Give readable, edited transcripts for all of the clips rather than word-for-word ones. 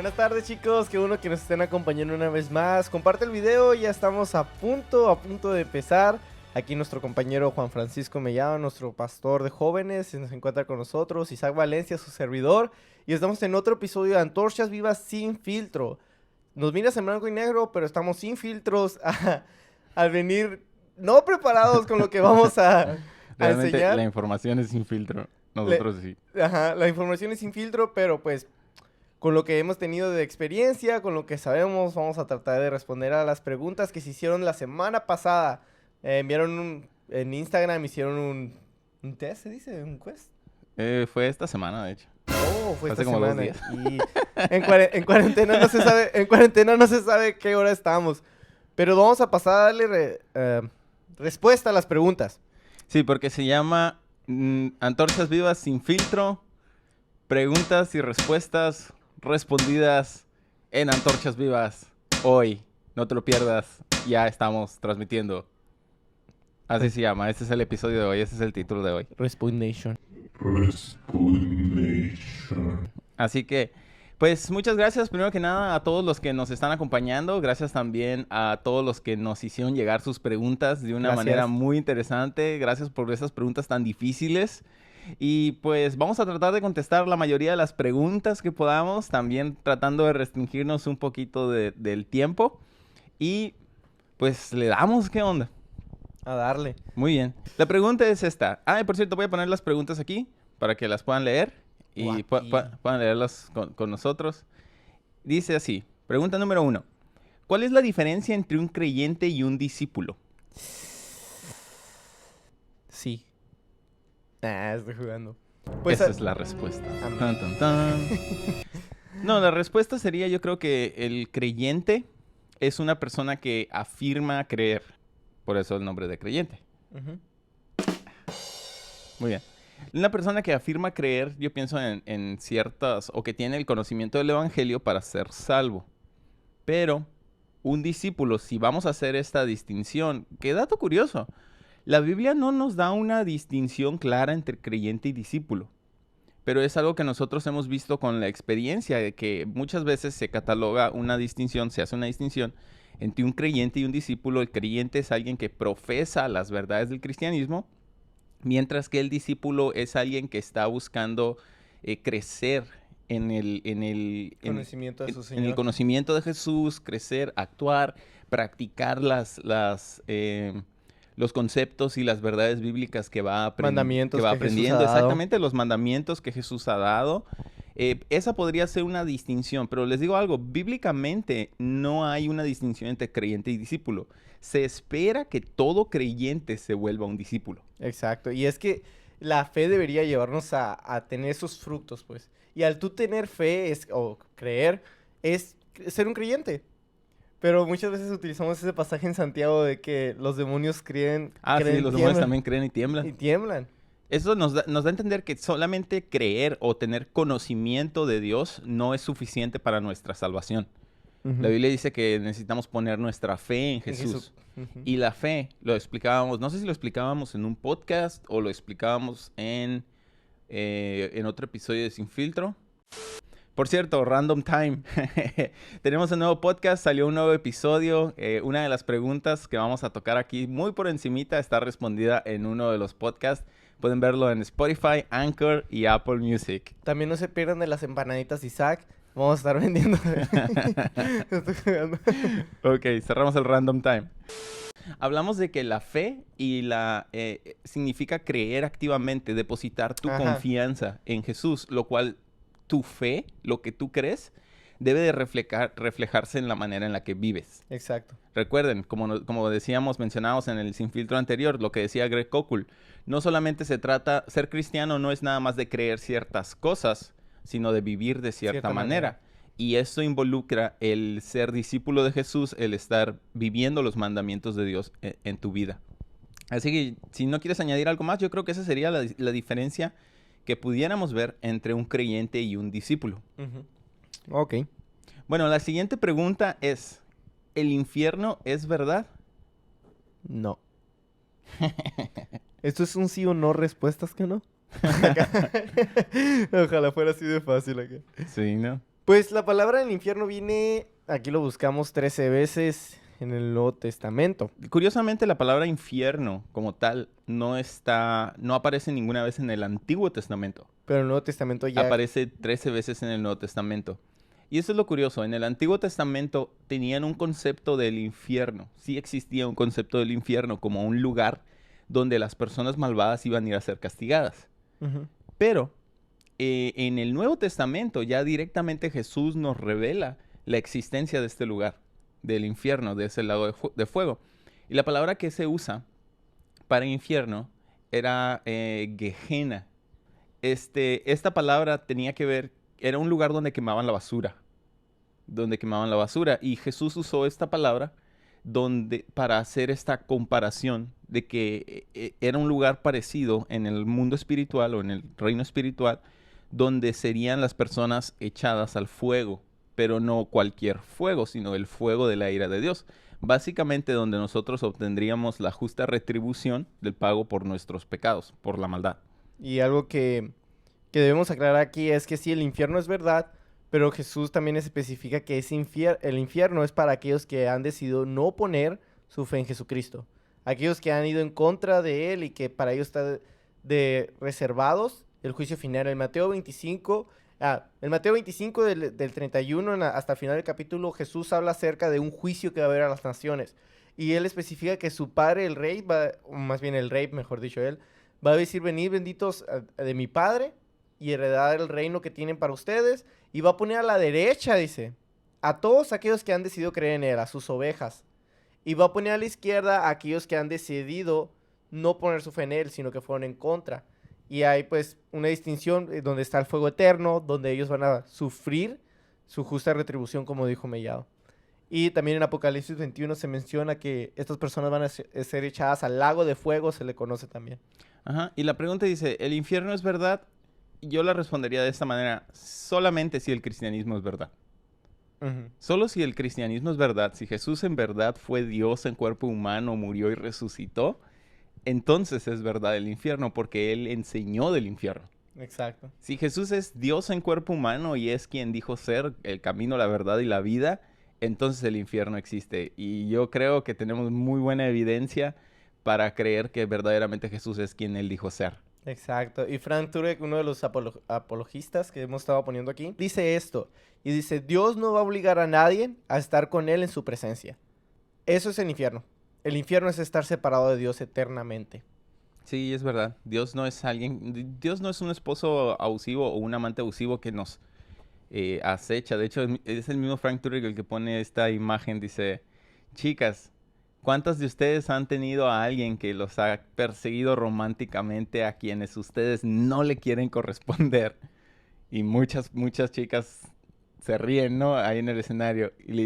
Buenas tardes, chicos, qué bueno que nos estén acompañando una vez más. Comparte el video, ya estamos a punto de empezar. Aquí nuestro compañero Juan Francisco Mellado, nuestro pastor de jóvenes, se encuentra con nosotros. Isaac Valencia, su servidor. Y estamos en otro episodio de Antorchas Vivas sin filtro. Nos miras en blanco y negro, pero estamos sin filtros al venir no preparados con lo que vamos a enseñar. La información es sin filtro. Nosotros sí. Ajá, la información es sin filtro, pero pues con lo que hemos tenido de experiencia, con lo que sabemos, vamos a tratar de responder a las preguntas que se hicieron la semana pasada. Enviaron en Instagram, hicieron un test, ¿se dice? ¿Un quest? Fue esta semana, de hecho. Oh, fue Hace esta como 2 semana. días. Y en cuarentena no se sabe qué hora estamos. Pero vamos a pasar a darle respuesta a las preguntas. Sí, porque se llama Antorchas Vivas sin filtro. Preguntas y respuestas respondidas en Antorchas Vivas hoy. No te lo pierdas. Ya estamos transmitiendo. Así se llama. Este es el episodio de hoy. Este es el título de hoy. Respoon Nation. Así que, pues muchas gracias primero que nada a todos los que nos están acompañando. Gracias también a todos los que nos hicieron llegar sus preguntas de una manera muy interesante. Gracias por esas preguntas tan difíciles. Y pues vamos a tratar de contestar la mayoría de las preguntas que podamos. También tratando de restringirnos un poquito del tiempo. Y pues le damos, ¿qué onda? A darle. Muy bien. La pregunta es esta. Por cierto, voy a poner las preguntas aquí para que las puedan leer y puedan leerlas con nosotros. Dice así. Pregunta número 1. ¿Cuál es la diferencia entre un creyente y un discípulo? Sí. Estoy jugando. Pues esa es la respuesta. Tan, tan, tan. No, la respuesta sería, yo creo que el creyente es una persona que afirma creer. Por eso el nombre de creyente. Uh-huh. Muy bien. Una persona que afirma creer, yo pienso en ciertas, o que tiene el conocimiento del evangelio para ser salvo. Pero un discípulo, si vamos a hacer esta distinción, qué dato curioso. La Biblia no nos da una distinción clara entre creyente y discípulo. Pero es algo que nosotros hemos visto con la experiencia de que muchas veces se cataloga una distinción, se hace una distinción entre un creyente y un discípulo. El creyente es alguien que profesa las verdades del cristianismo, mientras que el discípulo es alguien que está buscando crecer en el conocimiento de su Señor. En el conocimiento de Jesús, crecer, actuar, practicar los conceptos y las verdades bíblicas que va aprendiendo. Exactamente, los mandamientos que Jesús ha dado. Esa podría ser una distinción, pero les digo algo, bíblicamente no hay una distinción entre creyente y discípulo. Se espera que todo creyente se vuelva un discípulo. Exacto, y es que la fe debería llevarnos a tener esos frutos, pues. Y al tú tener fe o creer, es ser un creyente. Pero muchas veces utilizamos ese pasaje en Santiago de que los demonios creen. Sí, los demonios también creen y tiemblan. Y tiemblan. Eso nos da a entender que solamente creer o tener conocimiento de Dios no es suficiente para nuestra salvación. Uh-huh. La Biblia dice que necesitamos poner nuestra fe en Jesús. Uh-huh. Y la fe, lo explicábamos, no sé si lo explicábamos en un podcast o lo explicábamos en otro episodio de Sin Filtro. Por cierto, Random Time. Tenemos un nuevo podcast, salió un nuevo episodio. Una de las preguntas que vamos a tocar aquí muy por encimita está respondida en uno de los podcasts. Pueden verlo en Spotify, Anchor y Apple Music. También no se pierdan de las empanaditas de Isaac. Vamos a estar vendiendo. Estoy jugando. Ok, cerramos el Random Time. Hablamos de que la fe significa creer activamente, depositar tu confianza en Jesús, lo cual tu fe, lo que tú crees, debe de reflejarse en la manera en la que vives. Exacto. Recuerden, como mencionábamos en el Sin Filtro anterior, lo que decía Greg Koukl, no solamente se trata, ser cristiano no es nada más de creer ciertas cosas, sino de vivir de cierta manera. Y eso involucra el ser discípulo de Jesús, el estar viviendo los mandamientos de Dios en tu vida. Así que, si no quieres añadir algo más, yo creo que esa sería la diferencia que pudiéramos ver entre un creyente y un discípulo. Uh-huh. Ok. Bueno, la siguiente pregunta es, ¿el infierno es verdad? No. ¿Esto es un sí o no respuestas que no? Ojalá fuera así de fácil acá. Sí, ¿no? Pues la palabra del infierno viene, aquí lo buscamos 13 veces en el Nuevo Testamento. Curiosamente, la palabra infierno como tal no aparece ninguna vez en el Antiguo Testamento. Pero el Nuevo Testamento ya... Aparece 13 veces en el Nuevo Testamento. Y eso es lo curioso. En el Antiguo Testamento tenían un concepto del infierno. Sí existía un concepto del infierno como un lugar donde las personas malvadas iban a ir a ser castigadas. Ujú. Pero en el Nuevo Testamento ya directamente Jesús nos revela la existencia de este lugar, del infierno, de ese lago de fuego. Y la palabra que se usa para infierno era Gehenna. Esta palabra tenía que ver, era un lugar donde quemaban la basura. Y Jesús usó esta palabra para hacer esta comparación de que era un lugar parecido en el mundo espiritual o en el reino espiritual, donde serían las personas echadas al fuego, pero no cualquier fuego, sino el fuego de la ira de Dios. Básicamente donde nosotros obtendríamos la justa retribución del pago por nuestros pecados, por la maldad. Y algo que debemos aclarar aquí es que sí, el infierno es verdad, pero Jesús también especifica que el infierno es para aquellos que han decidido no poner su fe en Jesucristo. Aquellos que han ido en contra de Él y que para ellos está reservados el juicio final. En Mateo 25, del 31 hasta el final del capítulo, Jesús habla acerca de un juicio que va a haber a las naciones. Y Él especifica que su padre, el rey, el rey, mejor dicho Él, va a decir: venid benditos de mi Padre y heredar el reino que tienen para ustedes. Y va a poner a la derecha, dice, a todos aquellos que han decidido creer en Él, a sus ovejas. Y va a poner a la izquierda a aquellos que han decidido no poner su fe en Él, sino que fueron en contra. Y hay pues una distinción donde está el fuego eterno, donde ellos van a sufrir su justa retribución, como dijo Mellado. Y también en Apocalipsis 21 se menciona que estas personas van a ser echadas al lago de fuego, se le conoce también. Ajá. Y la pregunta dice, ¿el infierno es verdad? Yo la respondería de esta manera: solamente si el cristianismo es verdad. Uh-huh. Solo si el cristianismo es verdad, si Jesús en verdad fue Dios en cuerpo humano, murió y resucitó, entonces es verdad el infierno, porque Él enseñó del infierno. Exacto. Si Jesús es Dios en cuerpo humano y es quien dijo ser el camino, la verdad y la vida, entonces el infierno existe. Y yo creo que tenemos muy buena evidencia para creer que verdaderamente Jesús es quien Él dijo ser. Exacto. Y Frank Turek, uno de los apologistas que hemos estado poniendo aquí, dice esto. Y dice: Dios no va a obligar a nadie a estar con Él en su presencia. Eso es el infierno. El infierno es estar separado de Dios eternamente. Sí, es verdad. Dios no es un esposo abusivo o un amante abusivo que nos acecha. De hecho, es el mismo Frank Turek el que pone esta imagen. Dice: chicas, ¿cuántas de ustedes han tenido a alguien que los ha perseguido románticamente a quienes ustedes no le quieren corresponder? Y muchas chicas se ríen, ¿no? Ahí en el escenario. Y le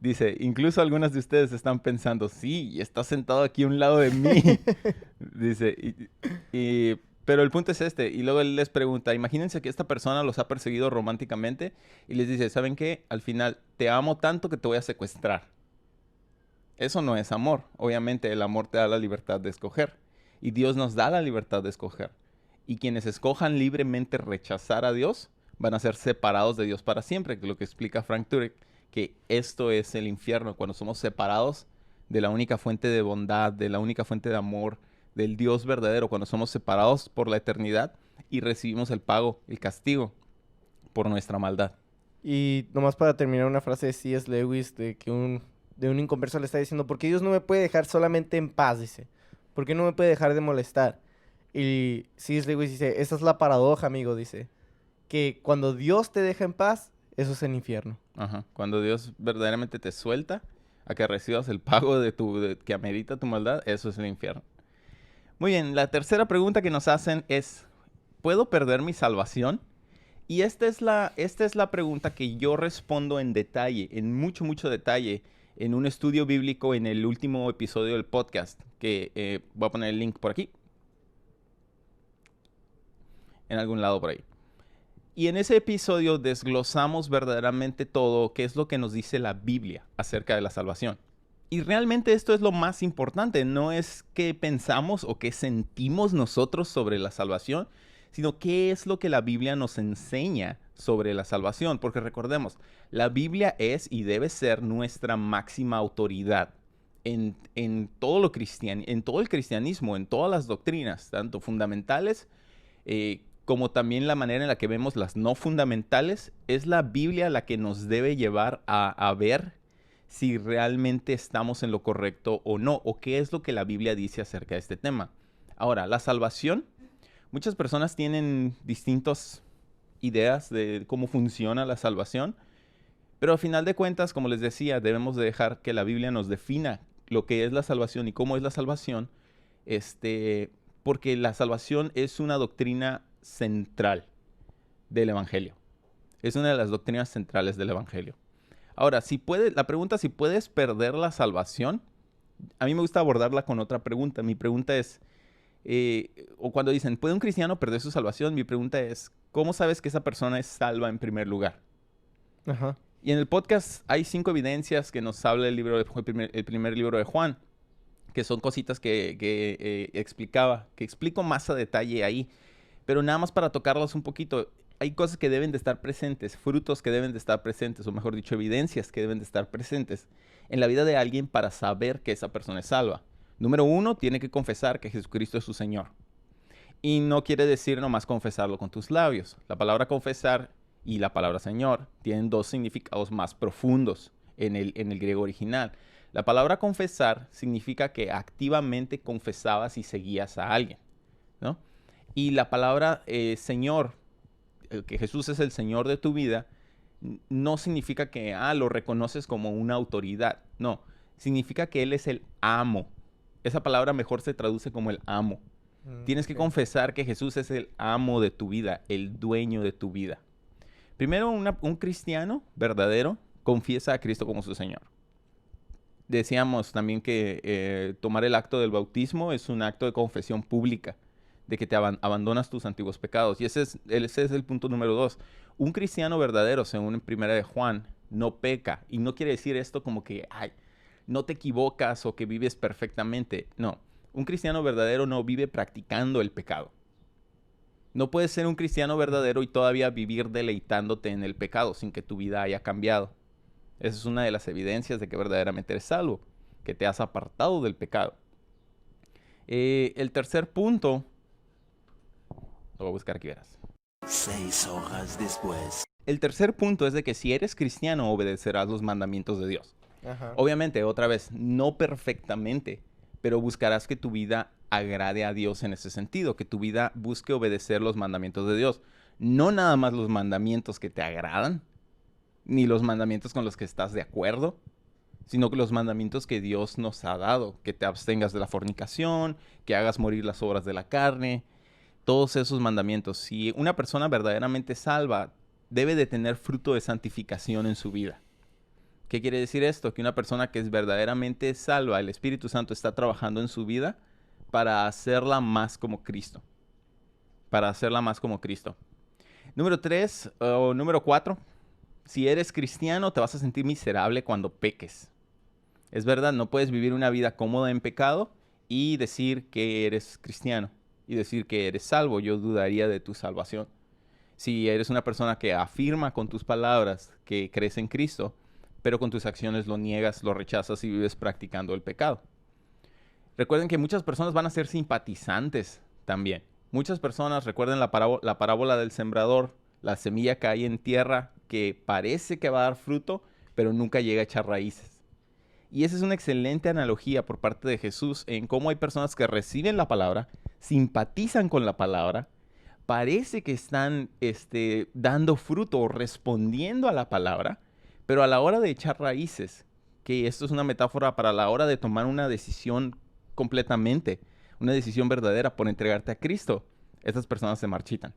dice, incluso algunas de ustedes están pensando: sí, está sentado aquí a un lado de mí. Dice, pero el punto es este. Y luego él les pregunta: imagínense que esta persona los ha perseguido románticamente y les dice: ¿saben qué? Al final, te amo tanto que te voy a secuestrar. Eso no es amor. Obviamente el amor te da la libertad de escoger. Y Dios nos da la libertad de escoger. Y quienes escojan libremente rechazar a Dios van a ser separados de Dios para siempre. Que es lo que explica Frank Turek, que esto es el infierno, cuando somos separados de la única fuente de bondad, de la única fuente de amor, del Dios verdadero, cuando somos separados por la eternidad y recibimos el pago, el castigo por nuestra maldad. Y nomás para terminar, una frase de C.S. Lewis de un inconverso le está diciendo: ¿por qué Dios no me puede dejar solamente en paz? Dice, ¿por qué no me puede dejar de molestar? Y C.S. Lewis dice: esa es la paradoja, amigo, dice, que cuando Dios te deja en paz, eso es el infierno. Ajá. Cuando Dios verdaderamente te suelta a que recibas el pago que amerita tu maldad, eso es el infierno. Muy bien, la tercera pregunta que nos hacen es: ¿puedo perder mi salvación? Y esta es la pregunta que yo respondo en detalle, en mucho detalle, en un estudio bíblico en el último episodio del podcast, que voy a poner el link por aquí, en algún lado por ahí. Y en ese episodio desglosamos verdaderamente todo, qué es lo que nos dice la Biblia acerca de la salvación. Y realmente esto es lo más importante, no es qué pensamos o qué sentimos nosotros sobre la salvación, sino qué es lo que la Biblia nos enseña sobre la salvación. Porque recordemos, la Biblia es y debe ser nuestra máxima autoridad en todo en todo el cristianismo, en todas las doctrinas, tanto fundamentales como también la manera en la que vemos las no fundamentales. Es la Biblia la que nos debe llevar a ver si realmente estamos en lo correcto o no, o qué es lo que la Biblia dice acerca de este tema. Ahora, la salvación, muchas personas tienen distintas ideas de cómo funciona la salvación, pero al final de cuentas, como les decía, debemos de dejar que la Biblia nos defina lo que es la salvación y cómo es la salvación, porque la salvación es una doctrina central del Evangelio. Es una de las doctrinas centrales del Evangelio. Ahora, la pregunta si puedes perder la salvación, a mí me gusta abordarla con otra pregunta. Mi pregunta es, o cuando dicen, ¿puede un cristiano perder su salvación? Mi pregunta es, ¿cómo sabes que esa persona es salva en primer lugar? Ajá. Y en el podcast hay 5 evidencias que nos habla el primer libro de Juan, que son cositas que explico más a detalle ahí, pero nada más para tocarlas un poquito. Hay cosas que deben de estar presentes, frutos que deben de estar presentes, o mejor dicho, evidencias que deben de estar presentes en la vida de alguien para saber que esa persona es salva. Número 1, tiene que confesar que Jesucristo es su Señor. Y no quiere decir nomás confesarlo con tus labios. La palabra confesar y la palabra Señor tienen 2 significados más profundos en el griego original. La palabra confesar significa que activamente confesabas y seguías a alguien, ¿no? Y la palabra Señor, que Jesús es el Señor de tu vida, no significa que lo reconoces como una autoridad. No, significa que Él es el amo. Esa palabra mejor se traduce como el amo. Tienes que confesar que Jesús es el amo de tu vida, el dueño de tu vida. Primero, un cristiano verdadero confiesa a Cristo como su Señor. Decíamos también que tomar el acto del bautismo es un acto de confesión pública, de que te abandonas tus antiguos pecados. Y ese es el punto número 2. Un cristiano verdadero, según en Primera de Juan, no peca. Y no quiere decir esto como que, no te equivocas o que vives perfectamente. No, un cristiano verdadero no vive practicando el pecado. No puedes ser un cristiano verdadero y todavía vivir deleitándote en el pecado sin que tu vida haya cambiado. Esa es una de las evidencias de que verdaderamente eres salvo, que te has apartado del pecado. El tercer punto, lo voy a buscar aquí, verás. 6 horas después. El tercer punto es de que si eres cristiano, obedecerás los mandamientos de Dios. Ajá. Obviamente, otra vez, no perfectamente, pero buscarás que tu vida agrade a Dios en ese sentido, que tu vida busque obedecer los mandamientos de Dios. No nada más los mandamientos que te agradan, ni los mandamientos con los que estás de acuerdo, sino que los mandamientos que Dios nos ha dado, que te abstengas de la fornicación, que hagas morir las obras de la carne, todos esos mandamientos. Si una persona verdaderamente salva, debe de tener fruto de santificación en su vida. ¿Qué quiere decir esto? Que una persona que es verdaderamente salva, el Espíritu Santo está trabajando en su vida para hacerla más como Cristo. Para hacerla más como Cristo. Número 3 o número 4. Si eres cristiano, te vas a sentir miserable cuando peques. Es verdad, no puedes vivir una vida cómoda en pecado y decir que eres cristiano y decir que eres salvo. Yo dudaría de tu salvación. Si eres una persona que afirma con tus palabras que crees en Cristo, pero con tus acciones lo niegas, lo rechazas y vives practicando el pecado. Recuerden que muchas personas van a ser simpatizantes también. Muchas personas, recuerden la parábola del sembrador, la semilla cae en tierra que parece que va a dar fruto, pero nunca llega a echar raíces. Y esa es una excelente analogía por parte de Jesús en cómo hay personas que reciben la palabra, simpatizan con la palabra, parece que están dando fruto o respondiendo a la palabra, pero a la hora de echar raíces, que esto es una metáfora para la hora de tomar una decisión completamente, una decisión verdadera por entregarte a Cristo, estas personas se marchitan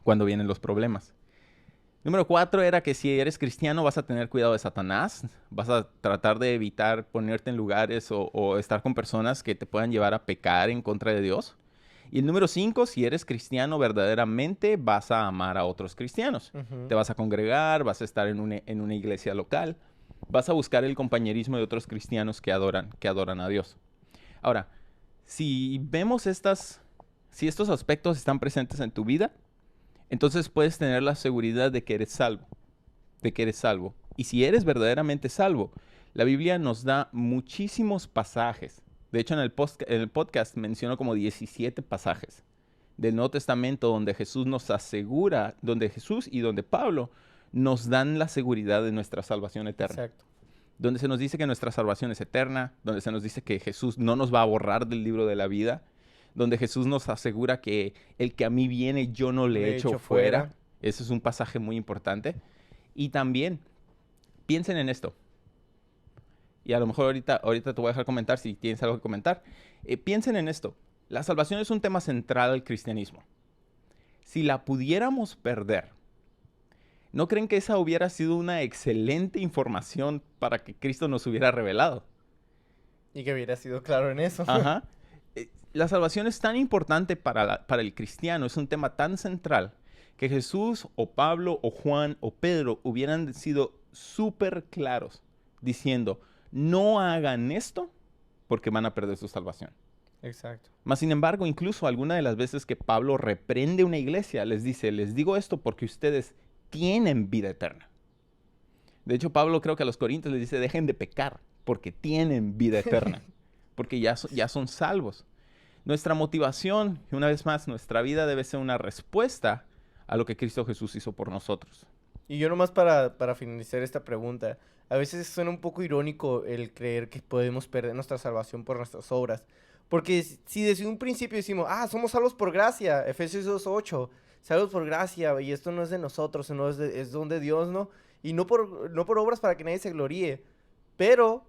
cuando vienen los problemas. Número 4 era que si eres cristiano vas a tener cuidado de Satanás, vas a tratar de evitar ponerte en lugares o estar con personas que te puedan llevar a pecar en contra de Dios. Y el número 5, si eres cristiano verdaderamente, vas a amar a otros cristianos. Te vas a congregar, vas a estar en una iglesia local, vas a buscar el compañerismo de otros cristianos que adoran a Dios. Ahora, si vemos estas si estos aspectos están presentes en tu vida, entonces puedes tener la seguridad de que eres salvo, de que eres salvo. Y si eres verdaderamente salvo, la Biblia nos da muchísimos pasajes. De hecho, en el podcast menciono como 17 pasajes del Nuevo Testamento donde Jesús nos asegura, donde Jesús y donde Pablo nos dan la seguridad de nuestra salvación eterna. Exacto. Donde se nos dice que nuestra salvación es eterna, donde se nos dice que Jesús no nos va a borrar del libro de la vida, donde Jesús nos asegura que el que a mí viene yo no le echo fuera. Ese es un pasaje muy importante. Y también, piensen en esto. Y a lo mejor ahorita te voy a dejar comentar si tienes algo que comentar. Piensen en esto. La salvación es un tema central al cristianismo. Si la pudiéramos perder, ¿no creen que esa hubiera sido una excelente información para que Cristo nos hubiera revelado? Y que hubiera sido claro en eso. Ajá. La salvación es tan importante para el cristiano, es un tema tan central, que Jesús o Pablo o Juan o Pedro hubieran sido súper claros diciendo, no hagan esto porque van a perder su salvación. Exacto. Mas, sin embargo, incluso alguna de las veces que Pablo reprende una iglesia, les dice, les digo esto porque ustedes tienen vida eterna. De hecho, Pablo creo que a los corintios les dice, dejen de pecar porque tienen vida eterna, porque ya son salvos. Nuestra motivación, y una vez más, nuestra vida debe ser una respuesta a lo que Cristo Jesús hizo por nosotros. Y yo nomás para finalizar esta pregunta, a veces suena un poco irónico el creer que podemos perder nuestra salvación por nuestras obras. Porque si desde un principio decimos, somos salvos por gracia, Efesios 2:8, salvos por gracia, y esto no es de nosotros, es don de Dios, ¿no? Y no por obras para que nadie se gloríe. Pero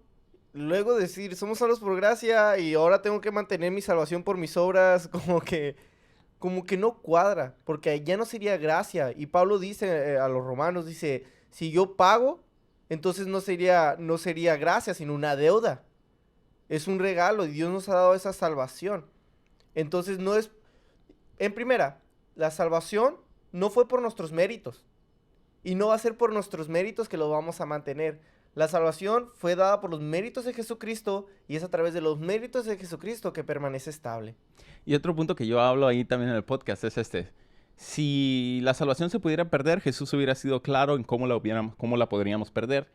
luego decir, somos salvos por gracia y ahora tengo que mantener mi salvación por mis obras, como que no cuadra, porque ya no sería gracia. Y Pablo dice a los romanos, dice, si yo pago, entonces no sería gracia, sino una deuda. Es un regalo y Dios nos ha dado esa salvación. Entonces no es... En primera, la salvación no fue por nuestros méritos. Y no va a ser por nuestros méritos que lo vamos a mantener. La salvación fue dada por los méritos de Jesucristo y es a través de los méritos de Jesucristo que permanece estable. Y otro punto que yo hablo ahí también en el podcast es este. Si la salvación se pudiera perder, Jesús hubiera sido claro en cómo la podríamos perder.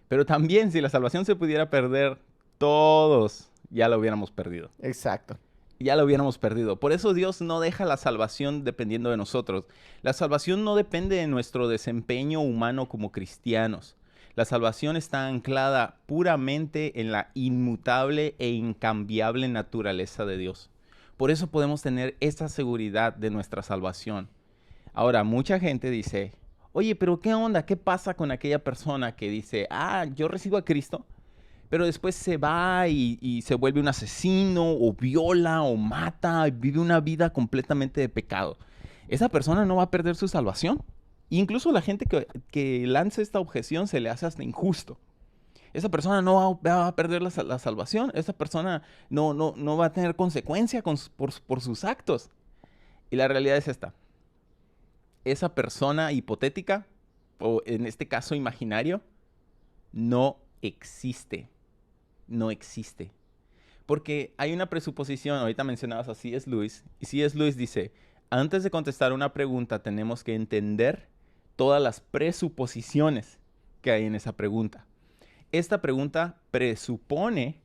Pero también si la salvación se pudiera perder, todos ya la hubiéramos perdido. Exacto. Ya la hubiéramos perdido. Por eso Dios no deja la salvación dependiendo de nosotros. La salvación no depende de nuestro desempeño humano como cristianos. La salvación está anclada puramente en la inmutable e incambiable naturaleza de Dios. Por eso podemos tener esa seguridad de nuestra salvación. Ahora, mucha gente dice, oye, pero ¿qué onda? ¿Qué pasa con aquella persona que dice, yo recibo a Cristo, pero después se va y se vuelve un asesino, o viola, o mata, y vive una vida completamente de pecado? Esa persona no va a perder su salvación. Incluso la gente que lance esta objeción se le hace hasta injusto. Esa persona no va a perder la salvación. Esa persona no va a tener consecuencia por sus actos. Y la realidad es esta. Esa persona hipotética, o en este caso imaginario, no existe. No existe. Porque hay una presuposición, ahorita mencionabas a C.S. Lewis, y C.S. Lewis dice, antes de contestar una pregunta tenemos que entender todas las presuposiciones que hay en esa pregunta. Esta pregunta presupone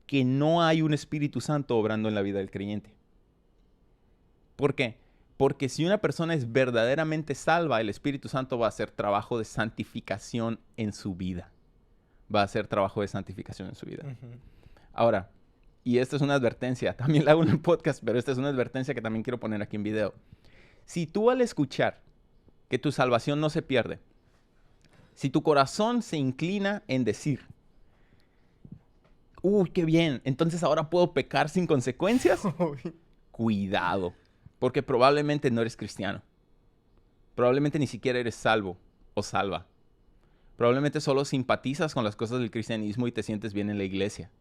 que no hay un Espíritu Santo obrando en la vida del creyente. ¿Por qué? Porque si una persona es verdaderamente salva, el Espíritu Santo va a hacer trabajo de santificación en su vida. Va a hacer trabajo de santificación en su vida. Uh-huh. Ahora, y esta es una advertencia, también la hago en el podcast, pero esta es una advertencia que también quiero poner aquí en video. Si tú al escuchar que tu salvación no se pierde, si tu corazón se inclina en decir, ¡uy, qué bien! Entonces ahora puedo pecar sin consecuencias. Cuidado, porque probablemente no eres cristiano. Probablemente ni siquiera eres salvo o salva. Probablemente solo simpatizas con las cosas del cristianismo y te sientes bien en la iglesia.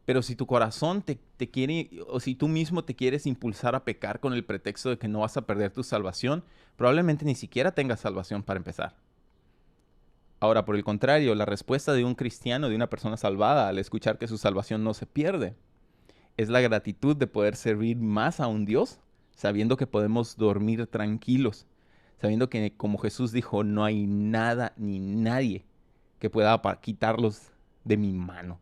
Pero si tu corazón te quiere, o si tú mismo te quieres impulsar a pecar con el pretexto de que no vas a perder tu salvación, probablemente ni siquiera tengas salvación para empezar. Ahora, por el contrario, la respuesta de un cristiano, de una persona salvada, al escuchar que su salvación no se pierde, es la gratitud de poder servir más a un Dios, sabiendo que podemos dormir tranquilos, sabiendo que como Jesús dijo, no hay nada ni nadie que pueda quitarlos de mi mano.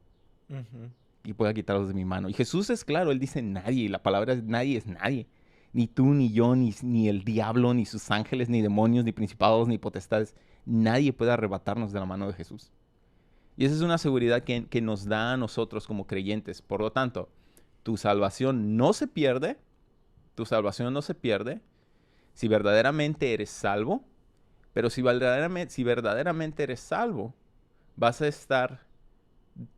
Ujú. Y pueda quitarlos de mi mano. Y Jesús es claro, él dice nadie, y la palabra es nadie es nadie. Ni tú, ni yo, ni el diablo, ni sus ángeles, ni demonios, ni principados, ni potestades. Nadie puede arrebatarnos de la mano de Jesús. Y esa es una seguridad que nos da a nosotros como creyentes. Por lo tanto, tu salvación no se pierde. Tu salvación no se pierde si verdaderamente eres salvo. Pero si verdaderamente eres salvo, vas a estar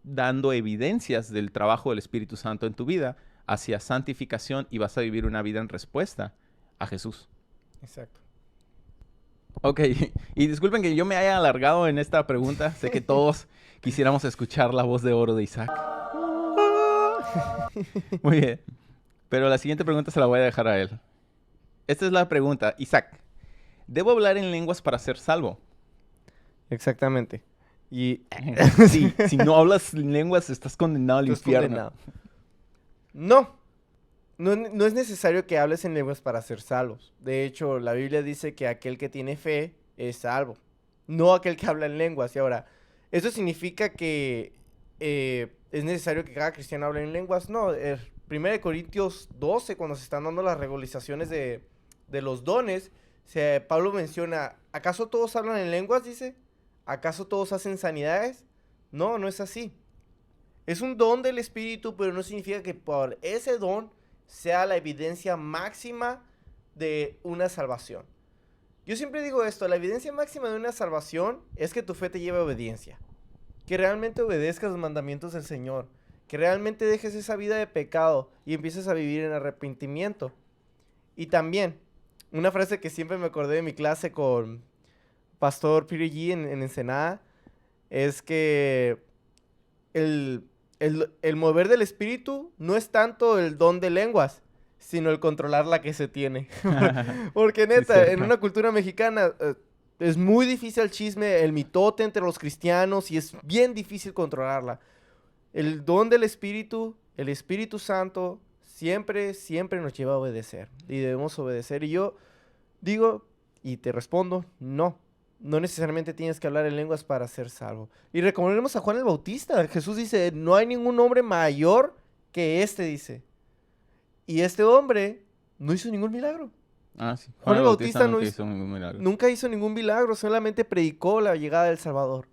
dando evidencias del trabajo del Espíritu Santo en tu vida hacia santificación y vas a vivir una vida en respuesta a Jesús. Exacto. Ok, y disculpen que yo me haya alargado en esta pregunta. Sé que todos quisiéramos escuchar la voz de oro de Isaac. Muy bien, pero la siguiente pregunta se la voy a dejar a él. Esta es la pregunta. Isaac, ¿debo hablar en lenguas para ser salvo? Exactamente. Y Sí, si no hablas lenguas estás condenado al tú estás infierno. condenado. No es necesario que hables en lenguas para ser salvos. De hecho, la Biblia dice que aquel que tiene fe es salvo. No aquel que habla en lenguas. Y ahora, ¿eso significa que es necesario que cada cristiano hable en lenguas? No. 1 Corintios 12, cuando se están dando las regularizaciones de los dones, Pablo menciona, ¿acaso todos hablan en lenguas? Dice, ¿acaso todos hacen sanidades? No, no es así. Es un don del Espíritu, pero no significa que por ese don sea la evidencia máxima de una salvación. Yo siempre digo esto, la evidencia máxima de una salvación es que tu fe te lleve a obediencia. Que realmente obedezcas los mandamientos del Señor. Que realmente dejes esa vida de pecado y empieces a vivir en arrepentimiento. Y también, una frase que siempre me acordé de mi clase con Pastor Peter G. en Ensenada, es que el mover del espíritu no es tanto el don de lenguas, sino el controlar la que se tiene. Porque neta, cierto. en una cultura mexicana es muy difícil el chisme, el mitote entre los cristianos y es bien difícil controlarla. El don del espíritu, el Espíritu Santo, siempre nos lleva a obedecer y debemos obedecer. Y yo digo, y te respondo, no necesariamente tienes que hablar en lenguas para ser salvo. Y recordemos a Juan el Bautista. Jesús dice, no hay ningún hombre mayor que este, dice. Y este hombre no hizo ningún milagro. Ah, sí. Juan el Bautista nunca no hizo ningún milagro. Nunca hizo ningún milagro, solamente predicó la llegada del Salvador.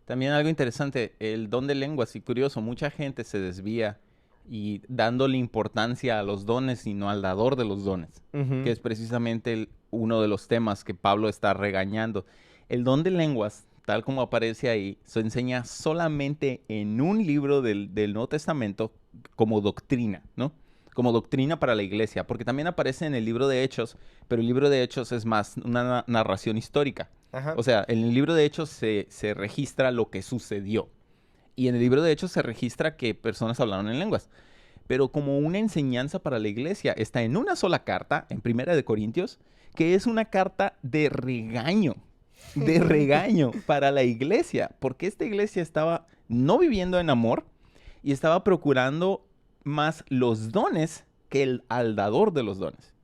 También algo interesante, el don de lenguas, y curioso, mucha gente se desvía y dándole importancia a los dones y no al dador de los dones, que es precisamente uno de los temas que Pablo está regañando. El don de lenguas, tal como aparece ahí, se enseña solamente en un libro del Nuevo Testamento como doctrina, ¿no? Como doctrina para la iglesia, porque también aparece en el libro de Hechos, pero el libro de Hechos es más una narración histórica. Ajá. O sea, en el libro de Hechos se registra lo que sucedió. Y en el libro de Hechos se registra que personas hablaron en lenguas. Pero como una enseñanza para la iglesia, está en una sola carta, en Primera de Corintios, que es una carta de regaño para la iglesia. Porque esta iglesia estaba no viviendo en amor y estaba procurando más los dones que al dador de los dones.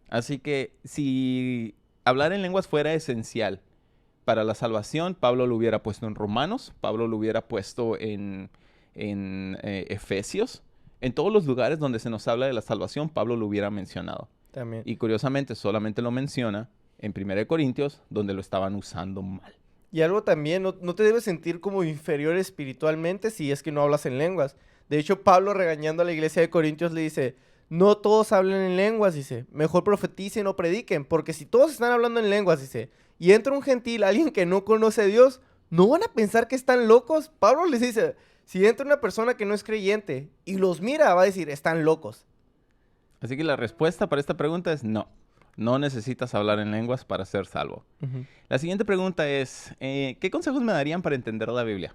Así que si hablar en lenguas fuera esencial para la salvación, Pablo lo hubiera puesto en Romanos, Pablo lo hubiera puesto en Efesios. En todos los lugares donde se nos habla de la salvación, Pablo lo hubiera mencionado. También. Y curiosamente solamente lo menciona en 1 Corintios, donde lo estaban usando mal. Y algo también, no te debes sentir como inferior espiritualmente si es que no hablas en lenguas. De hecho, Pablo regañando a la iglesia de Corintios le dice, no todos hablen en lenguas, dice, mejor profeticen o prediquen, porque si todos están hablando en lenguas, dice, y entra un gentil, alguien que no conoce a Dios, ¿no van a pensar que están locos? Pablo les dice, si entra una persona que no es creyente y los mira, va a decir, están locos. Así que la respuesta para esta pregunta es no. No necesitas hablar en lenguas para ser salvo. La siguiente pregunta es, ¿qué consejos me darían para entender la Biblia?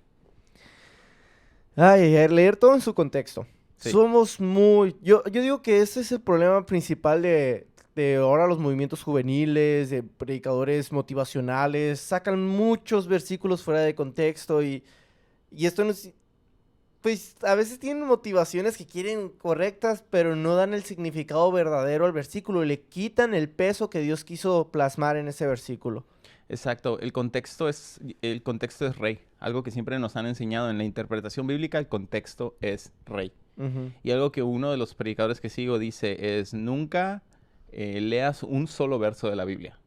Leer todo en su contexto. Sí. Somos muy... Yo digo que ese es el problema principal de ahora los movimientos juveniles, de predicadores motivacionales. Sacan muchos versículos fuera de contexto y esto no es... pues a veces tienen motivaciones que quieren correctas, pero no dan el significado verdadero al versículo y le quitan el peso que Dios quiso plasmar en ese versículo. Exacto, el contexto es rey. Algo que siempre nos han enseñado en la interpretación bíblica, el contexto es rey. Ujú. Y algo que uno de los predicadores que sigo dice es, nunca leas un solo verso de la Biblia.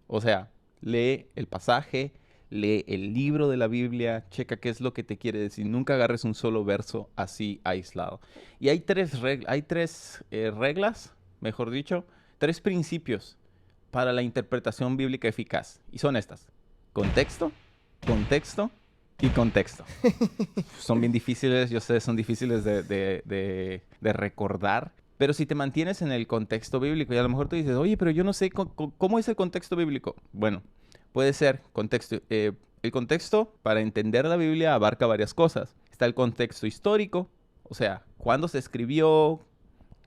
O sea, lee el pasaje, lee el libro de la Biblia, checa qué es lo que te quiere decir. Nunca agarres un solo verso así aislado. Y hay tres reglas, mejor dicho, tres principios para la interpretación bíblica eficaz. Y son estas: contexto, contexto y contexto. Son bien difíciles, yo sé, son difíciles de recordar. Pero si te mantienes en el contexto bíblico y a lo mejor tú dices, oye, pero yo no sé cómo es el contexto bíblico. Bueno, puede ser contexto. El contexto para entender la Biblia abarca varias cosas. Está el contexto histórico, o sea, cuándo se escribió,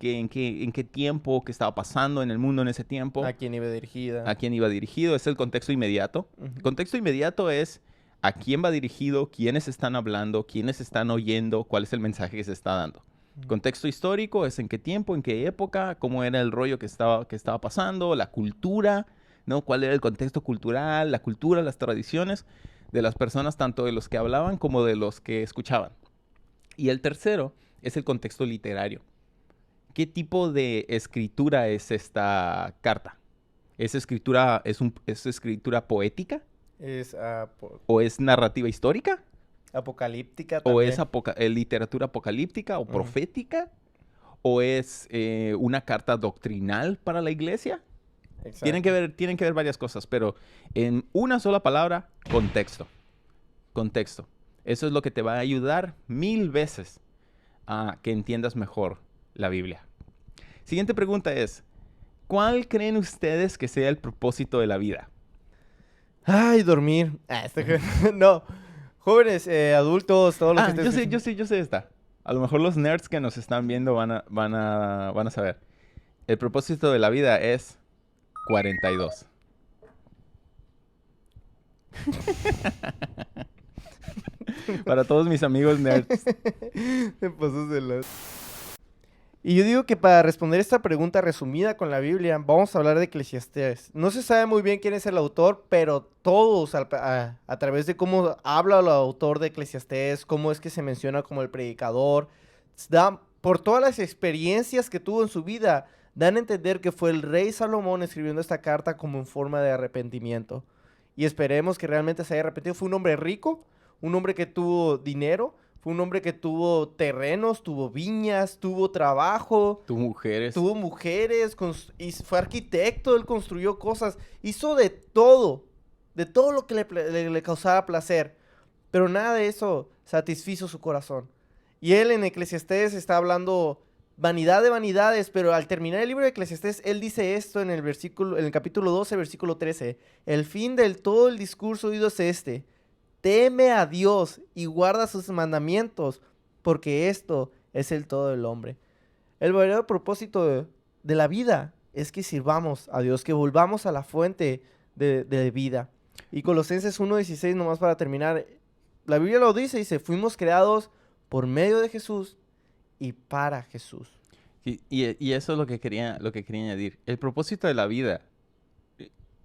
en qué tiempo, qué estaba pasando en el mundo en ese tiempo. ¿A quién iba dirigida? A quién iba dirigido, es el contexto inmediato. Ujú. El contexto inmediato es a quién va dirigido, quiénes están hablando, quiénes están oyendo, cuál es el mensaje que se está dando. Ujú. Contexto histórico es en qué tiempo, en qué época, cómo era el rollo que estaba pasando, la cultura, ¿no? Cuál era el contexto cultural, la cultura, las tradiciones de las personas, tanto de los que hablaban como de los que escuchaban. Y el tercero es el contexto literario. ¿Qué tipo de escritura es esta carta? ¿Es escritura poética? Es ¿O es narrativa histórica? apocalíptica ¿O también. es literatura apocalíptica o Ujú. profética? ¿O es una carta doctrinal para la iglesia? Exacto. Tienen que ver varias cosas, pero en una sola palabra, contexto. Contexto. Eso es lo que te va a ayudar 1000 veces a que entiendas mejor la Biblia. Siguiente pregunta es, ¿cuál creen ustedes que sea el propósito de la vida? Ay, dormir. No. Jóvenes, adultos, todos los que estén escuchando. Yo sé esta. A lo mejor los nerds que nos están viendo van a saber. El propósito de la vida es 42. Para todos mis amigos nerds. Te pasas de la... Y yo digo que para responder esta pregunta resumida con la Biblia, vamos a hablar de Eclesiastés. No se sabe muy bien quién es el autor, pero todos a través de cómo habla el autor de Eclesiastés, cómo es que se menciona como el predicador, por todas las experiencias que tuvo en su vida, dan a entender que fue el rey Salomón escribiendo esta carta como en forma de arrepentimiento. Y esperemos que realmente se haya arrepentido. Fue un hombre rico, un hombre que tuvo dinero, fue un hombre que tuvo terrenos, tuvo viñas, tuvo trabajo, Tus mujeres. tuvo mujeres, y fue arquitecto, él construyó cosas, hizo de todo lo que le causaba placer, pero nada de eso satisfizo su corazón. Y él en Eclesiastés está hablando vanidad de vanidades, pero al terminar el libro de Eclesiastés, él dice esto en el capítulo 12, versículo 13, el fin del todo el discurso oído es este: teme a Dios y guarda sus mandamientos, porque esto es el todo del hombre. El verdadero propósito de la vida es que sirvamos a Dios, que volvamos a la fuente de vida. Y Colosenses 1:16, nomás para terminar, la Biblia lo dice, fuimos creados por medio de Jesús y para Jesús. Y eso es lo que quería añadir. El propósito de la vida.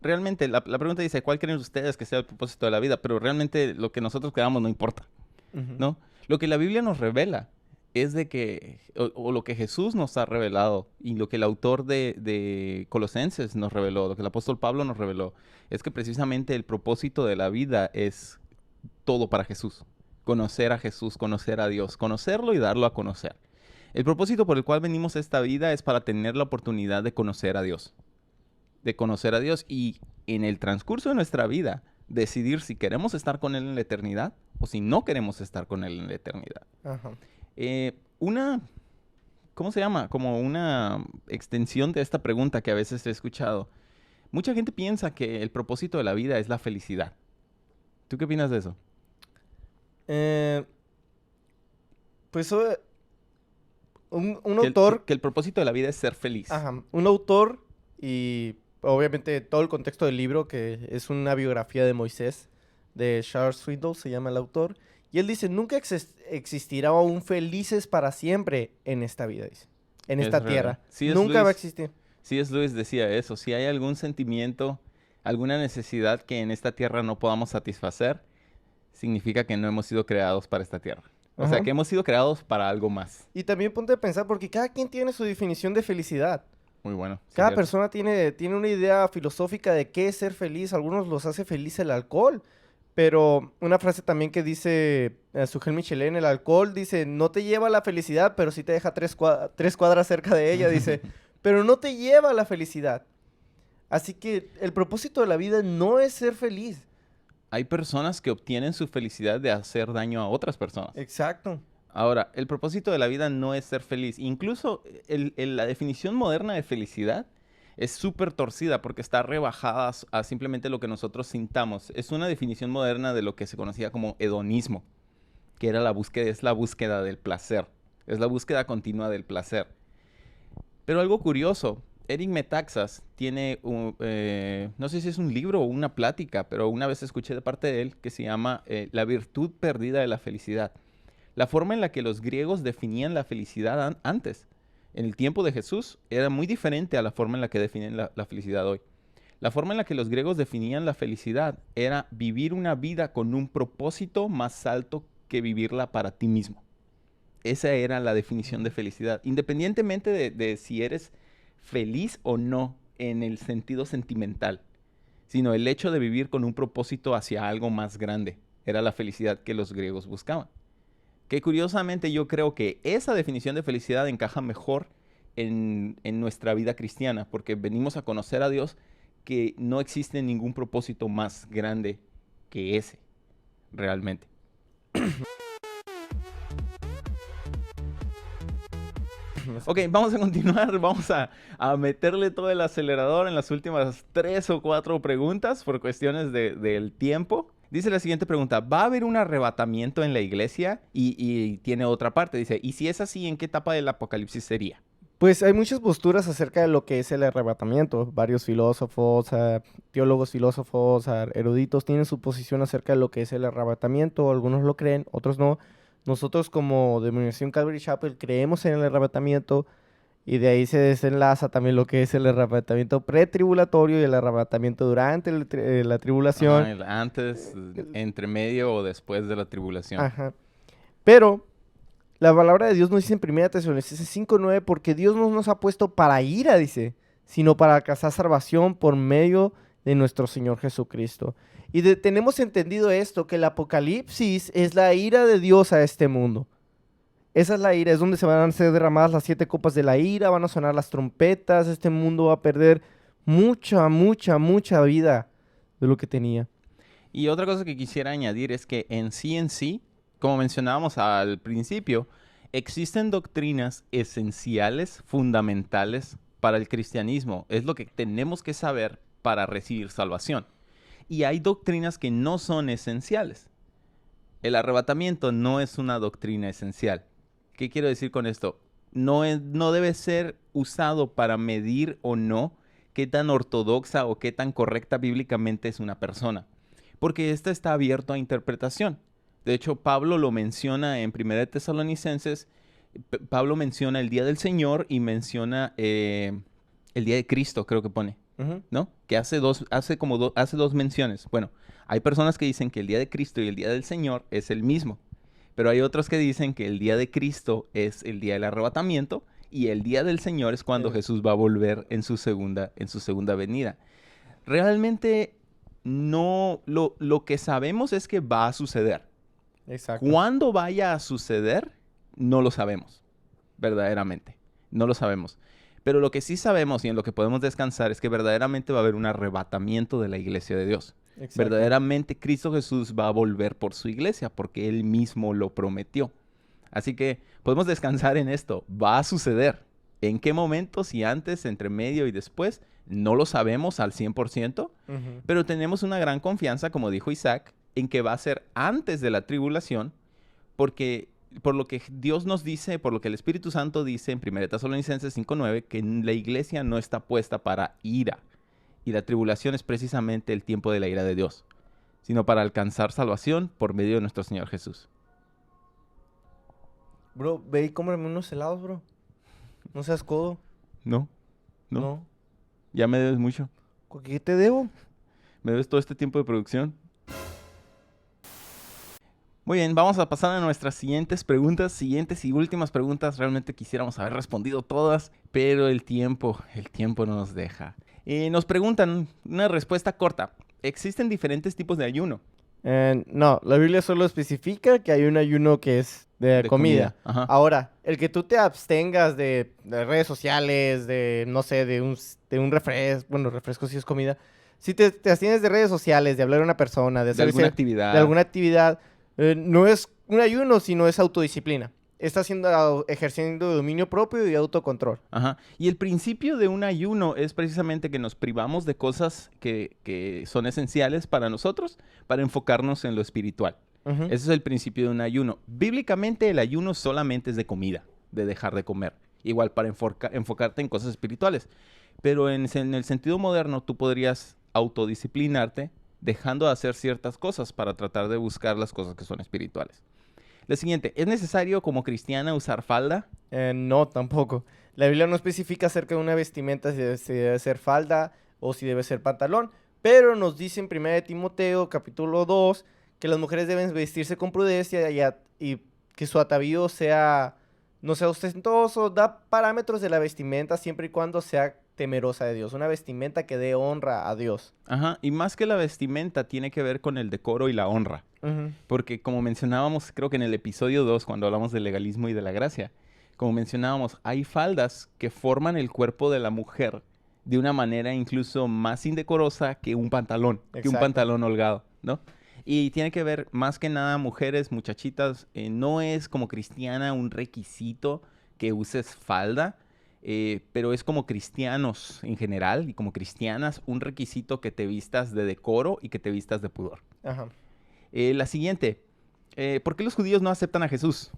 Realmente, la pregunta dice, ¿cuál creen ustedes que sea el propósito de la vida? Pero realmente lo que nosotros creamos no importa, Ujú. ¿no? Lo que la Biblia nos revela es de que, o lo que Jesús nos ha revelado, y lo que el autor de Colosenses nos reveló, lo que el apóstol Pablo nos reveló, es que precisamente el propósito de la vida es todo para Jesús. Conocer a Jesús, conocer a Dios, conocerlo y darlo a conocer. El propósito por el cual venimos a esta vida es para tener la oportunidad de conocer a Dios. De conocer a Dios y en el transcurso de nuestra vida decidir si queremos estar con Él en la eternidad o si no queremos estar con Él en la eternidad. Ajá. ¿Cómo se llama? Como una extensión de esta pregunta que a veces he escuchado. Mucha gente piensa que el propósito de la vida es la felicidad. ¿Tú qué opinas de eso? Pues un Que autor... que el propósito de la vida es ser feliz. Ajá, un autor y obviamente todo el contexto del libro, que es una biografía de Moisés, de Charles Swindoll, se llama el autor, Y él dice, nunca existirá un felices para siempre en esta vida, dice. En Es esta real. tierra. C.S. Nunca va a Lewis existir. C.S. Lewis decía eso. Si hay algún sentimiento, alguna necesidad que en esta tierra no podamos satisfacer, significa que no hemos sido creados para esta tierra. O sea, Ajá. que hemos sido creados para algo más. Y también ponte a pensar, porque cada quien tiene su definición de felicidad. Muy bueno. sí, Cada cierto. persona tiene una idea filosófica de qué es ser feliz. Algunos los hace feliz el alcohol. Pero una frase también que dice Sujel Michelén, el alcohol, dice, no te lleva a la felicidad, pero sí te deja tres cuadras cerca de ella, dice, pero no te lleva a la felicidad. Así que el propósito de la vida no es ser feliz. Hay personas que obtienen su felicidad de hacer daño a otras personas. Exacto. Ahora, el propósito de la vida no es ser feliz. Incluso la definición moderna de felicidad es súper torcida porque está rebajada a simplemente lo que nosotros sintamos. Es una definición moderna de lo que se conocía como hedonismo, que era es la búsqueda del placer. Es la búsqueda continua del placer. Pero algo curioso, Eric Metaxas tiene, no sé si es un libro o una plática, pero una vez escuché de parte de él que se llama La virtud perdida de la felicidad. La forma en la que los griegos definían la felicidad antes, en el tiempo de Jesús, era muy diferente a la forma en la que definen la felicidad hoy. La forma en la que los griegos definían la felicidad era vivir una vida con un propósito más alto que vivirla para ti mismo. Esa era la definición de felicidad, independientemente de si eres feliz o no en el sentido sentimental, sino el hecho de vivir con un propósito hacia algo más grande. Era la felicidad que los griegos buscaban. Que curiosamente yo creo que esa definición de felicidad encaja mejor en nuestra vida cristiana, porque venimos a conocer a Dios, que no existe ningún propósito más grande que ese, realmente. Ok, vamos a continuar, vamos a meterle todo el acelerador en las últimas 3 o 4 preguntas por cuestiones del tiempo. Dice la siguiente pregunta, ¿va a haber un arrebatamiento en la iglesia? Y tiene otra parte, dice, ¿y si es así, en qué etapa del apocalipsis sería? Pues hay muchas posturas acerca de lo que es el arrebatamiento. Varios filósofos, teólogos filósofos, eruditos tienen su posición acerca de lo que es el arrebatamiento. Algunos lo creen, otros no. Nosotros como denominación Calvary Chapel creemos en el arrebatamiento y de ahí se desenlaza también lo que es el arrebatamiento pretribulatorio y el arrebatamiento durante la tribulación. Ajá, antes, entre medio o después de la tribulación. Ajá. Pero la palabra de Dios nos dice en 1 Tesalonicenses 5:9, porque Dios no nos ha puesto para ira, dice, sino para alcanzar salvación por medio de nuestro Señor Jesucristo. Y tenemos entendido esto, que el Apocalipsis es la ira de Dios a este mundo. Esa es la ira, es donde se van a ser derramadas las 7 copas de la ira, van a sonar las trompetas, este mundo va a perder mucha, mucha, mucha vida de lo que tenía. Y otra cosa que quisiera añadir es que en sí, como mencionábamos al principio, existen doctrinas esenciales, fundamentales para el cristianismo. Es lo que tenemos que saber para recibir salvación. Y hay doctrinas que no son esenciales. El arrebatamiento no es una doctrina esencial. ¿Qué quiero decir con esto? No debe ser usado para medir o no qué tan ortodoxa o qué tan correcta bíblicamente es una persona. Porque esta está abierto a interpretación. De hecho, Pablo lo menciona en 1 Tesalonicenses. Pablo menciona el día del Señor y menciona el día de Cristo, creo que pone. ¿No? Que hace dos menciones. Bueno, hay personas que dicen que el día de Cristo y el día del Señor es el mismo. Pero hay otros que dicen que el día de Cristo es el día del arrebatamiento y el día del Señor es cuando Jesús va a volver en su segunda venida. Realmente no, lo que sabemos es que va a suceder. Exacto. ¿Cuándo vaya a suceder? No lo sabemos, verdaderamente. No lo sabemos. Pero lo que sí sabemos y en lo que podemos descansar es que verdaderamente va a haber un arrebatamiento de la iglesia de Dios. Exacto. Verdaderamente Cristo Jesús va a volver por su iglesia porque Él mismo lo prometió. Así que podemos descansar en esto. Va a suceder. ¿En qué momento? Si antes, entre medio y después, no lo sabemos al 100%, pero tenemos una gran confianza, como dijo Isaac, en que va a ser antes de la tribulación, porque por lo que Dios nos dice, por lo que el Espíritu Santo dice en 1 Tesalonicenses 5:9, que la iglesia no está puesta para ira. Y la tribulación es precisamente el tiempo de la ira de Dios, sino para alcanzar salvación por medio de nuestro Señor Jesús. Bro, ve y cómprame unos helados, bro. No seas codo. No, no, No. ya me debes mucho. ¿Qué te debo? Me debes todo este tiempo de producción. Muy bien, vamos a pasar a nuestras siguientes preguntas, siguientes y últimas preguntas. Realmente quisiéramos haber respondido todas, pero el tiempo no nos deja. Nos preguntan una respuesta corta. ¿Existen diferentes tipos de ayuno? No, la Biblia solo especifica que hay un ayuno que es de comida. Ajá. Ahora, el que tú te abstengas de redes sociales, de, no sé, de un refresco, bueno, refresco sí es comida. Si te abstienes de redes sociales, de hablar a una persona, de De hacer alguna actividad. de alguna actividad, no es un ayuno, sino es autodisciplina. Está ejerciendo dominio propio y autocontrol. Ajá. Y el principio de un ayuno es precisamente que nos privamos de cosas que son esenciales para nosotros para enfocarnos en lo espiritual. Ujú. Ese es el principio de un ayuno. Bíblicamente el ayuno solamente es de comida, de dejar de comer. Igual para enfocarte en cosas espirituales. Pero en el sentido moderno tú podrías autodisciplinarte dejando de hacer ciertas cosas para tratar de buscar las cosas que son espirituales. La siguiente, ¿es necesario como cristiana usar falda? No, tampoco. La Biblia no especifica acerca de una vestimenta si debe ser falda o si debe ser pantalón, pero nos dice en 1 Timoteo capítulo 2 que las mujeres deben vestirse con prudencia y que su atavío no sea ostentoso, da parámetros de la vestimenta siempre y cuando sea temerosa de Dios, una vestimenta que dé honra a Dios. Ajá, y más que la vestimenta tiene que ver con el decoro y la honra. Ujú. Porque como mencionábamos, creo que en el episodio 2, cuando hablamos del legalismo y de la gracia, como mencionábamos, hay faldas que forman el cuerpo de la mujer de una manera incluso más indecorosa que un pantalón, que un Exacto. pantalón holgado, ¿no? Y tiene que ver, más que nada, mujeres, muchachitas, no es como cristiana un requisito que uses falda, pero es como cristianos en general y como cristianas un requisito que te vistas de decoro y que te vistas de pudor. Ajá. La siguiente, ¿por qué los judíos no aceptan a Jesús?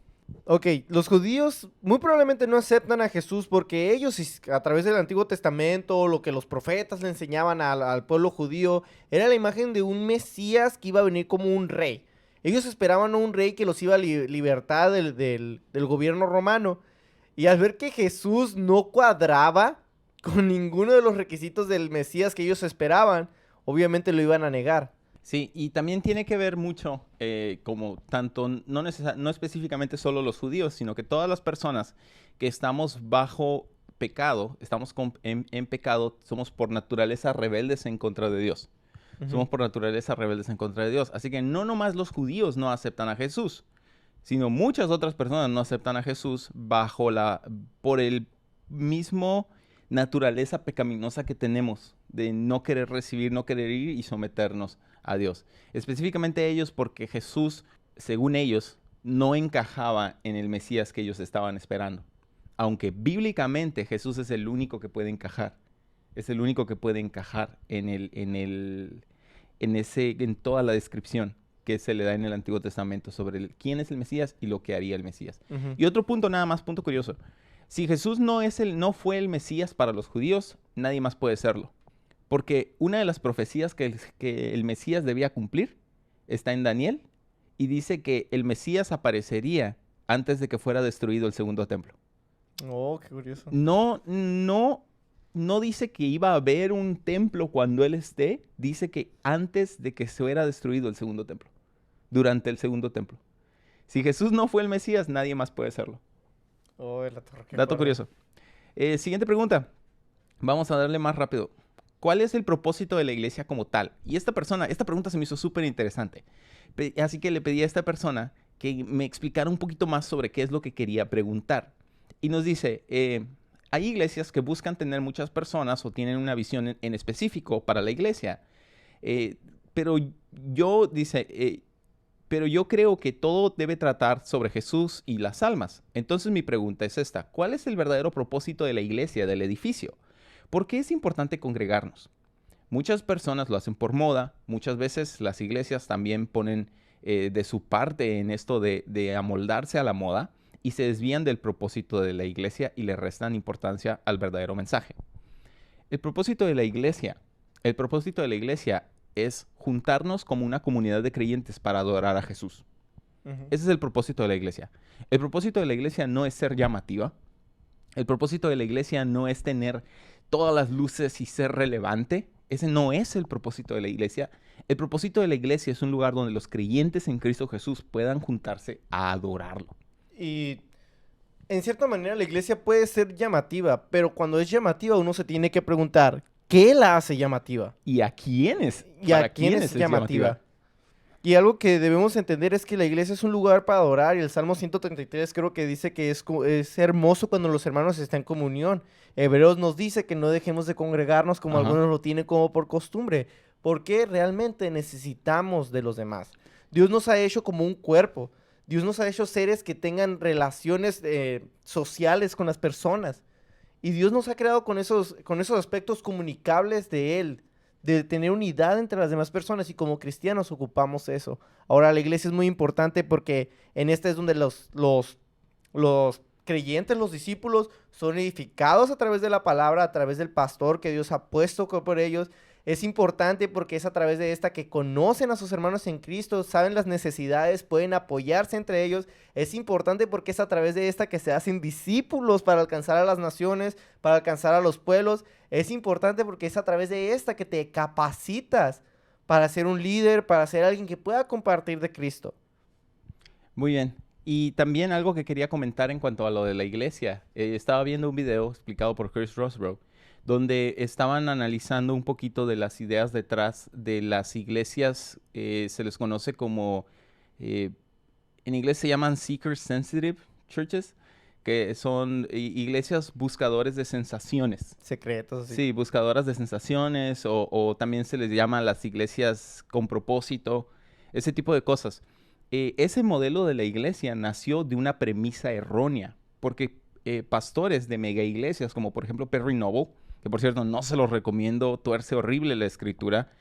Ok, los judíos muy probablemente no aceptan a Jesús porque ellos, a través del Antiguo Testamento, lo que los profetas le enseñaban al pueblo judío, era la imagen de un Mesías que iba a venir como un rey. Ellos esperaban a un rey que los iba a libertar del gobierno romano. Y al ver que Jesús no cuadraba con ninguno de los requisitos del Mesías que ellos esperaban, obviamente lo iban a negar. Sí, y también tiene que ver mucho, como tanto, no específicamente solo los judíos, sino que todas las personas que estamos bajo pecado, estamos en pecado, somos por naturaleza rebeldes en contra de Dios. Ujú. Somos por naturaleza rebeldes en contra de Dios. Así que no nomás los judíos no aceptan a Jesús, sino muchas otras personas no aceptan a Jesús por el mismo naturaleza pecaminosa que tenemos de no querer recibir, no querer ir y someternos a Dios. Específicamente ellos porque Jesús, según ellos, no encajaba en el Mesías que ellos estaban esperando. Aunque bíblicamente Jesús es el único que puede encajar. Es el único que puede encajar en toda la descripción que se le da en el Antiguo Testamento sobre quién es el Mesías y lo que haría el Mesías. Ujú. Y otro punto nada más, punto curioso. Si Jesús no fue el Mesías para los judíos, nadie más puede serlo. Porque una de las profecías que el Mesías debía cumplir está en Daniel y dice que el Mesías aparecería antes de que fuera destruido el segundo templo. Oh, qué curioso. No dice que iba a haber un templo cuando él esté, dice que antes de que fuera destruido el segundo templo, durante el segundo templo. Si Jesús no fue el Mesías, nadie más puede serlo. Oh, la torre, qué Dato fuerte. curioso. Siguiente pregunta. Vamos a darle más rápido. ¿Cuál es el propósito de la iglesia como tal? Y esta pregunta se me hizo súper interesante. Así que le pedí a esta persona que me explicara un poquito más sobre qué es lo que quería preguntar. Y nos dice, hay iglesias que buscan tener muchas personas o tienen una visión en específico para la iglesia. Pero yo creo que todo debe tratar sobre Jesús y las almas. Entonces mi pregunta es esta. ¿Cuál es el verdadero propósito de la iglesia, del edificio? ¿Por qué es importante congregarnos? Muchas personas lo hacen por moda. Muchas veces las iglesias también ponen de su parte en esto de amoldarse a la moda y se desvían del propósito de la iglesia y le restan importancia al verdadero mensaje. El propósito de la iglesia es juntarnos como una comunidad de creyentes para adorar a Jesús. Ese es el propósito de la iglesia. El propósito de la iglesia no es ser llamativa. El propósito de la iglesia no es tener todas las luces y ser relevante. Ese no es el propósito de la iglesia. El propósito de la iglesia es un lugar donde los creyentes en Cristo Jesús puedan juntarse a adorarlo. Y en cierta manera la iglesia puede ser llamativa, pero cuando es llamativa uno se tiene que preguntar, ¿qué la hace llamativa? ¿Y a quiénes? ¿Y a quiénes es llamativa? Y algo que debemos entender es que la iglesia es un lugar para adorar, y el Salmo 133 creo que dice que es hermoso cuando los hermanos están en comunión. Hebreos nos dice que no dejemos de congregarnos como algunos lo tienen como por costumbre, porque realmente necesitamos de los demás. Dios nos ha hecho como un cuerpo. Dios nos ha hecho seres que tengan relaciones sociales con las personas. Y Dios nos ha creado con esos aspectos comunicables de Él, de tener unidad entre las demás personas, y como cristianos ocupamos eso. Ahora, la iglesia es muy importante porque en esta es donde los creyentes, los discípulos, son edificados a través de la palabra, a través del pastor que Dios ha puesto por ellos. Es importante porque es a través de esta que conocen a sus hermanos en Cristo, saben las necesidades, pueden apoyarse entre ellos. Es importante porque es a través de esta que se hacen discípulos para alcanzar a las naciones, para alcanzar a los pueblos. Es importante porque es a través de esta que te capacitas para ser un líder, para ser alguien que pueda compartir de Cristo. Muy bien. Y también algo que quería comentar en cuanto a lo de la iglesia. Estaba viendo un video explicado por Chris Rosebrough, donde estaban analizando un poquito de las ideas detrás de las iglesias. Se les conoce como, en inglés se llaman seeker-sensitive churches, que son iglesias buscadores de sensaciones. Secretos. Sí, buscadoras de sensaciones, o también se les llama las iglesias con propósito, ese tipo de cosas. Ese modelo de la iglesia nació de una premisa errónea, porque pastores de mega iglesias, como por ejemplo Perry Noble, que por cierto no se los recomiendo, tuerce horrible la escritura.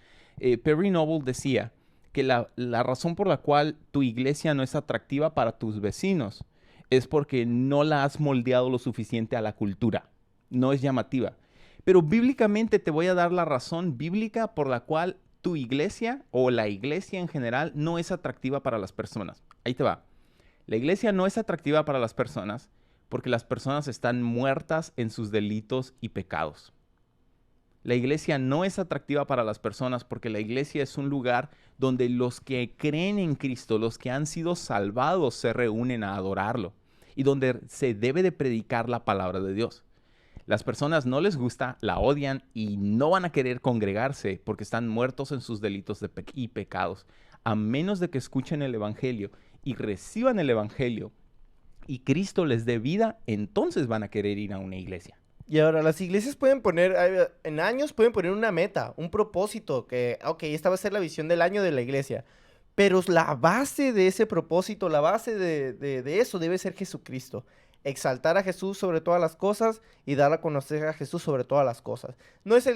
Perry Noble decía que la razón por la cual tu iglesia no es atractiva para tus vecinos es porque no la has moldeado lo suficiente a la cultura. No es llamativa. Pero bíblicamente te voy a dar la razón bíblica por la cual tu iglesia o la iglesia en general no es atractiva para las personas. Ahí te va. La iglesia no es atractiva para las personas porque las personas están muertas en sus delitos y pecados. La iglesia no es atractiva para las personas porque la iglesia es un lugar donde los que creen en Cristo, los que han sido salvados, se reúnen a adorarlo y donde se debe de predicar la palabra de Dios. Las personas no les gusta, la odian y no van a querer congregarse porque están muertos en sus delitos y pecados, a menos de que escuchen el evangelio y reciban el evangelio y Cristo les dé vida, entonces van a querer ir a una iglesia. Y ahora, las iglesias pueden poner, en años pueden poner una meta, un propósito, que, ok, esta va a ser la visión del año de la iglesia. Pero la base de ese propósito, la base de eso debe ser Jesucristo. Exaltar a Jesús sobre todas las cosas y dar a conocer a Jesús sobre todas las cosas. No es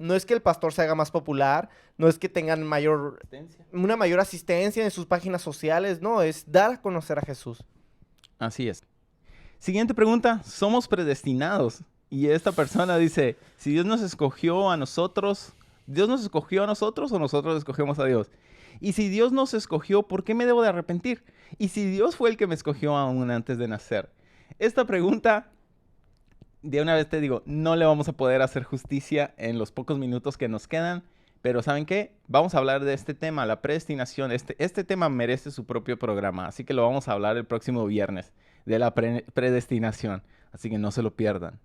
no es que el pastor se haga más popular, no es que tengan una mayor asistencia en sus páginas sociales, no, es dar a conocer a Jesús. Así es. Siguiente pregunta, ¿somos predestinados? Y esta persona dice, si Dios nos escogió a nosotros, ¿Dios nos escogió a nosotros o nosotros escogemos a Dios? Y si Dios nos escogió, ¿por qué me debo de arrepentir? Y si Dios fue el que me escogió aún antes de nacer. Esta pregunta, de una vez te digo, no le vamos a poder hacer justicia en los pocos minutos que nos quedan. Pero ¿saben qué? Vamos a hablar de este tema, la predestinación. Este tema merece su propio programa, así que lo vamos a hablar el próximo viernes, de la predestinación. Así que no se lo pierdan.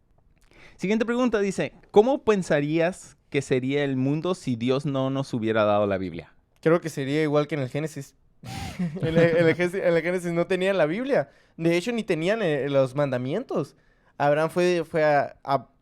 Siguiente pregunta dice, ¿cómo pensarías que sería el mundo si Dios no nos hubiera dado la Biblia? Creo que sería igual que en el Génesis. en el Génesis no tenían la Biblia. De hecho, ni tenían los mandamientos. Abraham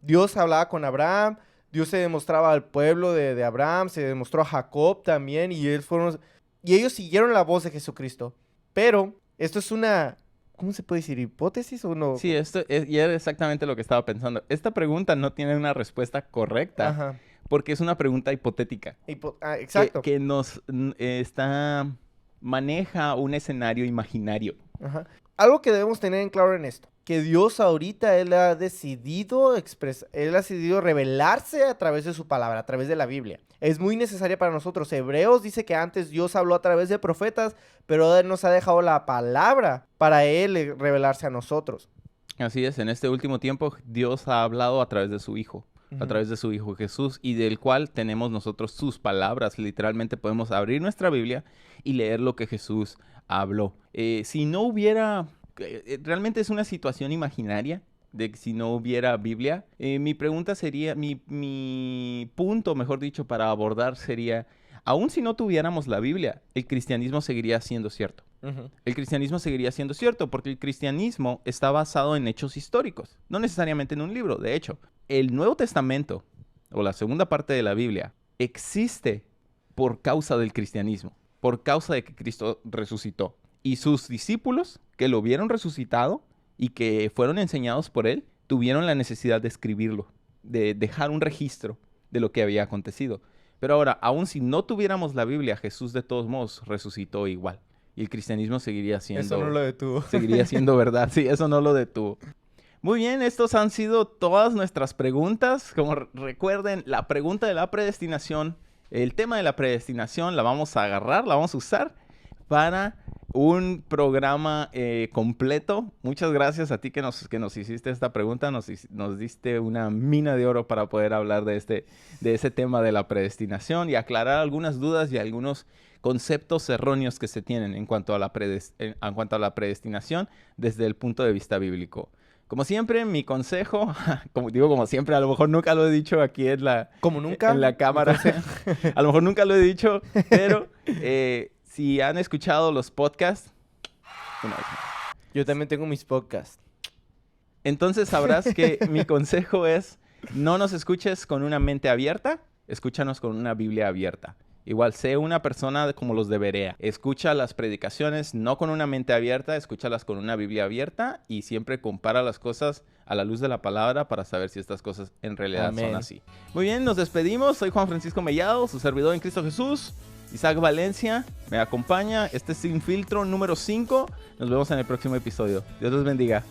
Dios hablaba con Abraham. Dios se demostraba al pueblo de Abraham. Se demostró a Jacob también. Y ellos siguieron la voz de Jesucristo. Pero esto es una... ¿Cómo se puede decir? ¿Hipótesis o no? Sí, y era exactamente lo que estaba pensando. Esta pregunta no tiene una respuesta correcta. Ajá. Porque es una pregunta hipotética. Exacto. Que nos maneja un escenario imaginario. Ajá. Algo que debemos tener en claro en esto, que Dios ahorita, Él ha decidido revelarse a través de su palabra, a través de la Biblia. Es muy necesaria para nosotros. Hebreos dice que antes Dios habló a través de profetas, pero Él nos ha dejado la palabra para Él revelarse a nosotros. Así es, en este último tiempo Dios ha hablado a través de su Hijo, a través de su Hijo Jesús, y del cual tenemos nosotros sus palabras. Literalmente podemos abrir nuestra Biblia y leer lo que Jesús habló. Si no hubiera, realmente es una situación imaginaria de que si no hubiera Biblia. Mi pregunta sería, mi punto, mejor dicho, para abordar sería, aun si no tuviéramos la Biblia, el cristianismo seguiría siendo cierto. El cristianismo seguiría siendo cierto porque el cristianismo está basado en hechos históricos, no necesariamente en un libro. De hecho, el Nuevo Testamento, o la segunda parte de la Biblia, existe por causa del cristianismo, por causa de que Cristo resucitó. Y sus discípulos, que lo vieron resucitado y que fueron enseñados por él, tuvieron la necesidad de escribirlo, de dejar un registro de lo que había acontecido. Pero ahora, aun si no tuviéramos la Biblia, Jesús de todos modos resucitó igual. Y el cristianismo seguiría siendo... Eso no lo detuvo. Seguiría siendo verdad. Sí, eso no lo detuvo. Muy bien, estos han sido todas nuestras preguntas. Como recuerden, la pregunta de la predestinación, el tema de la predestinación, la vamos a agarrar, la vamos a usar para un programa completo. Muchas gracias a ti que nos hiciste esta pregunta. Nos diste una mina de oro para poder hablar de ese tema de la predestinación y aclarar algunas dudas y algunos conceptos erróneos que se tienen en cuanto a la predestinación desde el punto de vista bíblico. Como siempre, mi consejo, como siempre, a lo mejor nunca lo he dicho aquí en la cámara. A lo mejor nunca lo he dicho, pero si han escuchado los podcasts, una vez más. Yo también tengo mis podcasts. Entonces sabrás que mi consejo es, no nos escuches con una mente abierta, escúchanos con una Biblia abierta. Igual, sé una persona como los de Berea. Escucha las predicaciones no con una mente abierta, escúchalas con una Biblia abierta y siempre compara las cosas a la luz de la palabra para saber si estas cosas en realidad son así. Muy bien, nos despedimos. Soy Juan Francisco Mellado, su servidor en Cristo Jesús. Isaac Valencia me acompaña. Este es Sin Filtro número 5. Nos vemos en el próximo episodio. Dios los bendiga.